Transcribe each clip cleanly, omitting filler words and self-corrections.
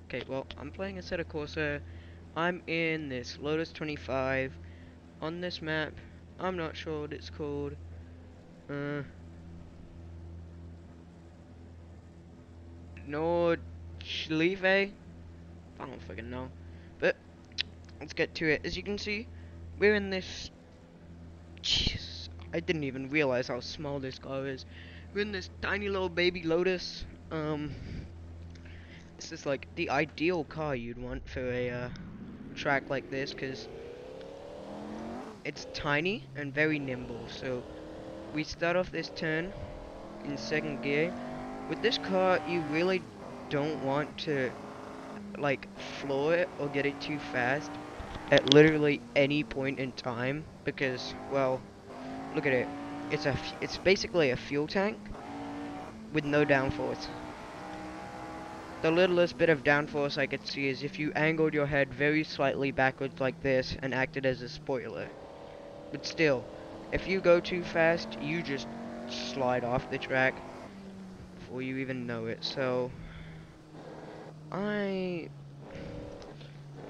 Okay, well, I'm playing Asetto Corsa. I'm in this Lotus 25 on this map. I'm not sure what it's called. Uh, Nordschleife? I don't fucking know. But let's get to it. As you can see, we're in this. Jeez, I didn't even realize how small this car is. We're in this tiny little baby Lotus. This is like the ideal car you'd want for a track like this, because it's tiny and very nimble. So we start off this turn in second gear. With this car, you really don't want to like floor it or get it too fast at literally any point in time, because, well, look at it. It's basically a fuel tank with no downforce. The littlest bit of downforce I could see is if you angled your head very slightly backwards like this and acted as a spoiler. But still, if you go too fast, you just slide off the track before you even know it. So I'm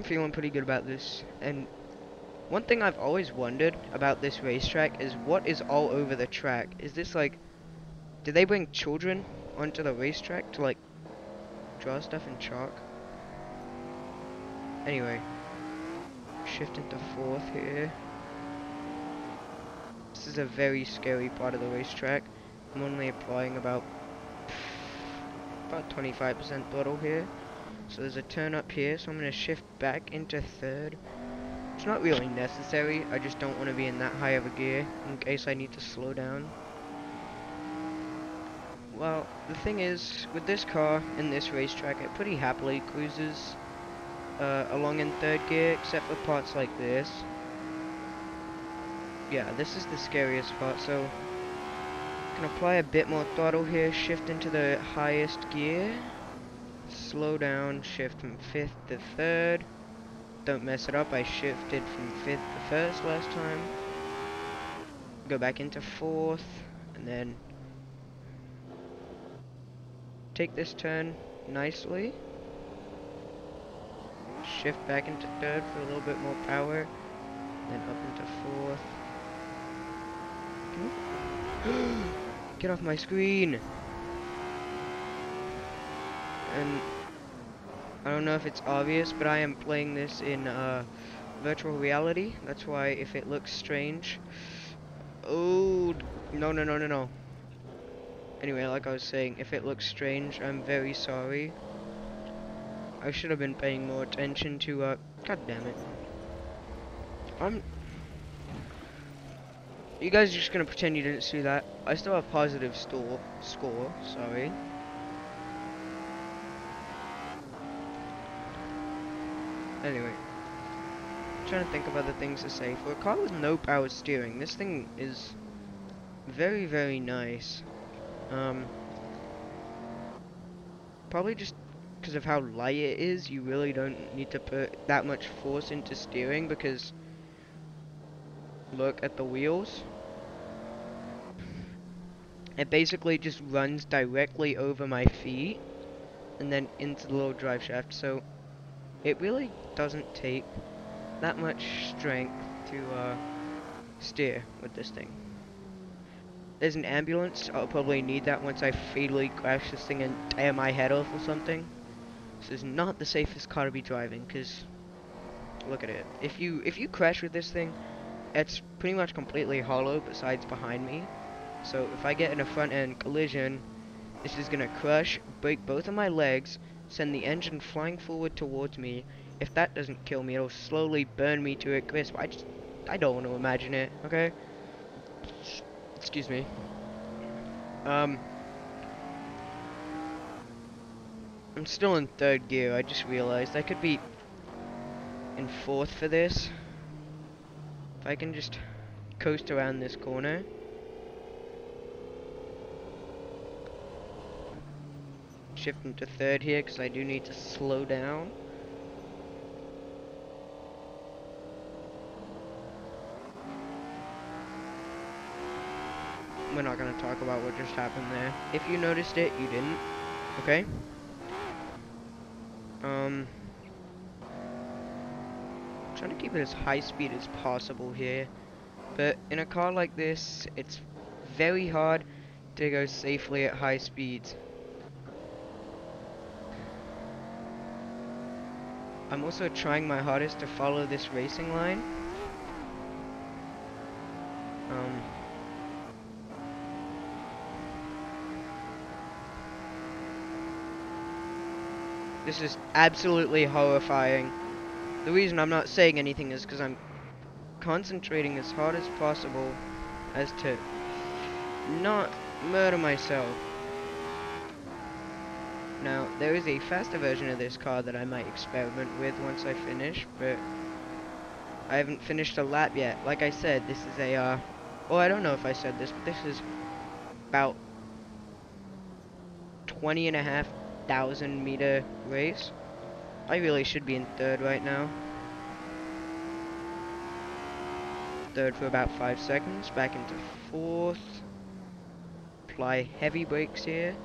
feeling pretty good about this. And one thing I've always wondered about this racetrack is what is all over the track. Is this like, did they bring children onto the racetrack to like draw stuff in chalk? Anyway, shift into fourth here. This is a very scary part of the racetrack. I'm only applying about 25% throttle here. So there's a turn up here, so I'm going to shift back into third. It's not really necessary, I just don't want to be in that high of a gear in case I need to slow down. Well, the thing is, with this car in this racetrack, it pretty happily cruises along in third gear, except for parts like this. Yeah, this is the scariest part, so I can apply a bit more throttle here, shift into the highest gear, slow down, shift from 5th to 3rd. Don't mess it up, I shifted from 5th to 1st last time. Go back into 4th, and then take this turn nicely. Shift back into 3rd for a little bit more power, then up into 4th. Get off my screen! And I don't know if it's obvious, but I am playing this in virtual reality. That's why if it looks strange. Oh, no, no, no, no, no. Anyway, like I was saying, if it looks strange, I'm very sorry. I should have been paying more attention to, God damn it. You guys are just gonna pretend you didn't see that. I still have positive score, sorry. Anyway. Trying to think of other things to say. For a car with no power steering, this thing is very, very nice. Probably just because of how light it is, you really don't need to put that much force into steering, because look at the wheels. It basically just runs directly over my feet and then into the little drive shaft, so it really doesn't take that much strength to steer with this thing. There's an ambulance. I'll probably need that once I fatally crash this thing and tear my head off or something. This is not the safest car to be driving, because look at it. If you crash with this thing, it's pretty much completely hollow besides behind me. So if I get in a front end collision, this is gonna crush, break both of my legs, send the engine flying forward towards me. If that doesn't kill me, it'll slowly burn me to a crisp. I don't want to imagine it, okay? Excuse me. I'm still in third gear, I just realized. I could be in fourth for this. If I can just coast around this corner. Shift into third here, because I do need to slow down. We're not going to talk about what just happened there. If you noticed it, you didn't. Okay? Trying to keep it as high speed as possible here, but in a car like this, it's very hard to go safely at high speeds. I'm also trying my hardest to follow this racing line. This is absolutely horrifying. The reason I'm not saying anything is because I'm concentrating as hard as possible as to not murder myself. Now, there is a faster version of this car that I might experiment with once I finish, but I haven't finished a lap yet. Like I said, this is a, well, I don't know if I said this, but this is about 20,500 meter race. I really should be in third right now. Third for about 5 seconds, back into fourth. Apply heavy brakes here.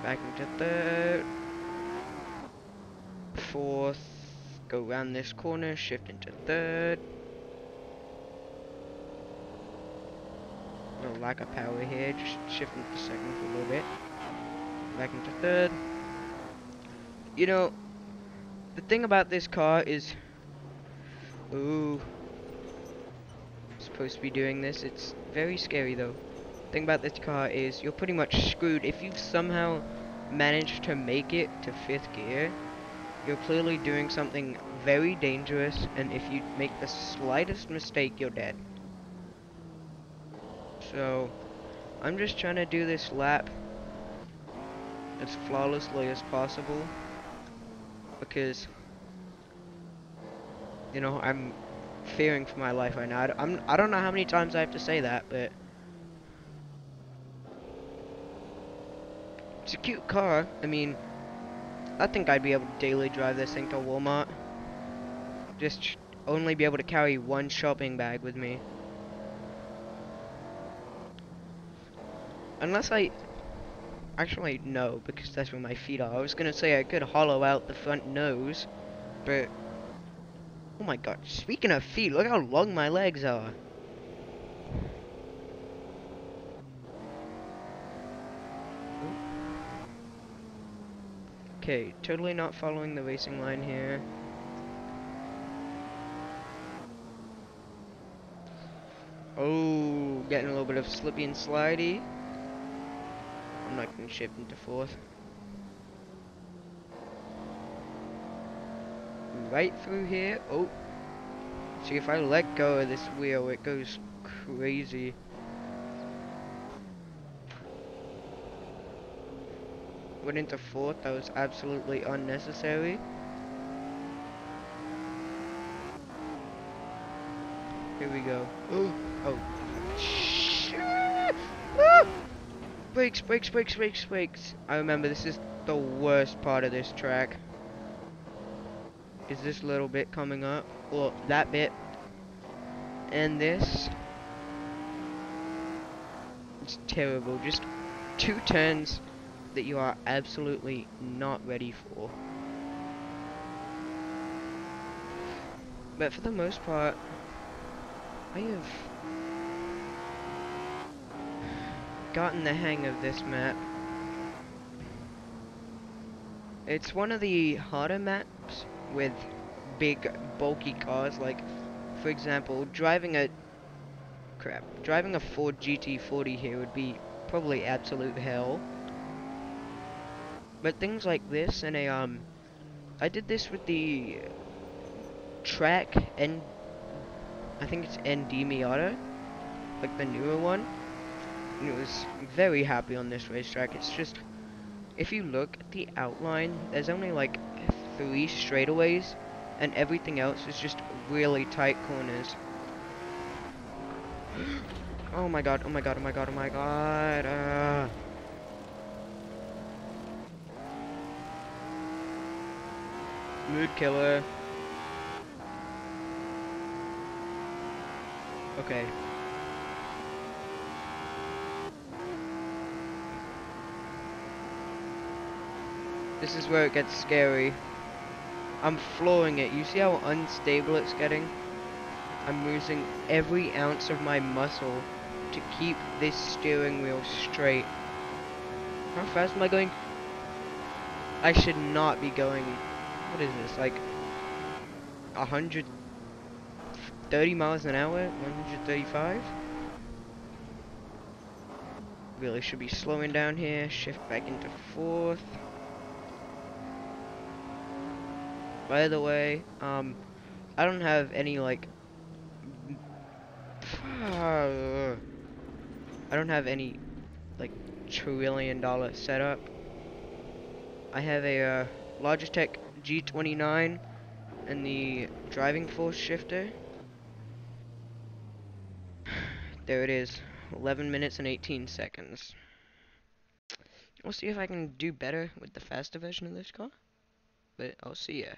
Back into third. Fourth. Go around this corner, shift into third. A little lack of power here, just shifting to second for a little bit. Back into third. You know, the thing about this car is... Ooh. Supposed to be doing this. It's very scary though. The thing about this car is you're pretty much screwed. If you've somehow managed to make it to 5th gear, you're clearly doing something very dangerous, and if you make the slightest mistake, you're dead. So, I'm just trying to do this lap as flawlessly as possible, because, you know, I'm fearing for my life right now. I don't know how many times I have to say that, but it's a cute car. I mean, I think I'd be able to daily drive this thing to Walmart. Just only be able to carry one shopping bag with me. Unless I... Actually, no, because that's where my feet are. I was gonna say I could hollow out the front nose, but... Oh my god, speaking of feet, look how long my legs are. Okay, totally not following the racing line here. Oh, getting a little bit of slippy and slidey. I'm not gonna shift into fourth. Right through here. Oh. See, if I let go of this wheel, it goes crazy. Went into fourth. That was absolutely unnecessary. Here we go. Oh. Oh. Ah! Brakes, brakes, brakes, brakes, brakes. I remember this is the worst part of this track. Is this little bit coming up? Well, that bit. And this. It's terrible. Just 2 turns that you are absolutely not ready for. But for the most part, I have gotten the hang of this map. It's one of the harder maps with big, bulky cars. Like, for example, driving a Ford GT40 here would be probably absolute hell. But things like this, and I did this with the track, and I think it's ND Miata, like the newer one, and it was very happy on this racetrack. It's just, if you look at the outline, there's only like 3 straightaways, and everything else is just really tight corners. Oh my god, oh my god, oh my god, oh my god. Mood killer. Okay. This is where it gets scary. I'm flooring it. You see how unstable it's getting? I'm losing every ounce of my muscle to keep this steering wheel straight. How fast am I going? I should not be going. What is this? Like 130 miles an hour? 135? Really should be slowing down here. Shift back into fourth. By the way, I don't have any like I don't have any like $1 trillion setup. I have a Logitech G29 and the driving force shifter. There it is. 11 minutes and 18 seconds. We'll see if I can do better with the faster version of this car. But I'll see ya.